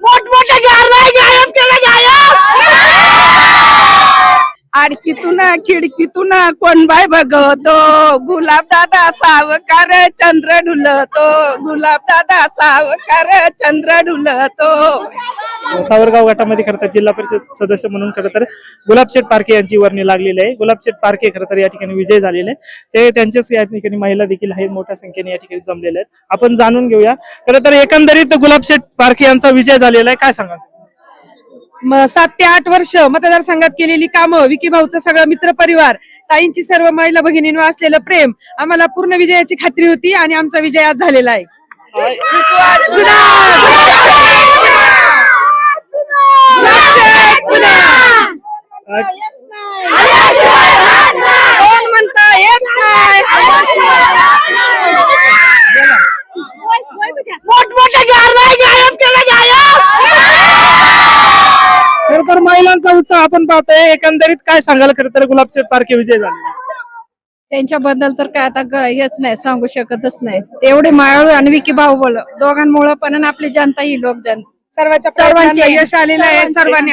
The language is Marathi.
मोठमोठे गारवाय गायब केलं आडकीतून खिडकीतून कोण बाय बघतो गुलाब दादा सावकार चंद्र डुलतो गुलाब दादा सावकार चंद्र डुलतो। सावरगाव गटामध्ये खरं तर जिल्हा परिषद सदस्य म्हणून खरं तर गुलाबशेठ पारखे यांची वर्णी लागलेली आहे। गुलाबशेठ पारखे खरं तर या ठिकाणी विजय झालेले ते त्यांच्याच या ठिकाणी महिला देखील आहेत, मोठ्या संख्येने या ठिकाणी जमलेल्या आहेत। आपण जाणून घेऊया खरं तर एकंदरीत गुलाबशेठ पारखे यांचा विजय झालेला आहे, काय सांगा? 7 ते 8 वर्ष मतदारसंघात केलेली कामं, विकी भाऊचा सगळा मित्र परिवार, ताईंची सर्व महिला भगिनींवर असलेलं प्रेम, आम्हाला पूर्ण विजयाची खात्री होती आणि आमचा विजय आज झालेला आहे। कोण म्हणतं येत नाही, मोठमोठे गारवाय गायब केलं खरं तर महिलांचा उत्साह आपण पाहतोय, एकंदरीत काय सांगाल? खरं तर गुलाबशेठ पारखे विजय झाले त्यांच्याबद्दल तर काय आता हेच नाही सांगू शकतच नाही। एवढे मायाळू आणि विकी भाऊ बोल दोघांमुळे पण आणि आपली जनता ही लोक सर्वांच्या यश आलेलं आहे सर्वांनी।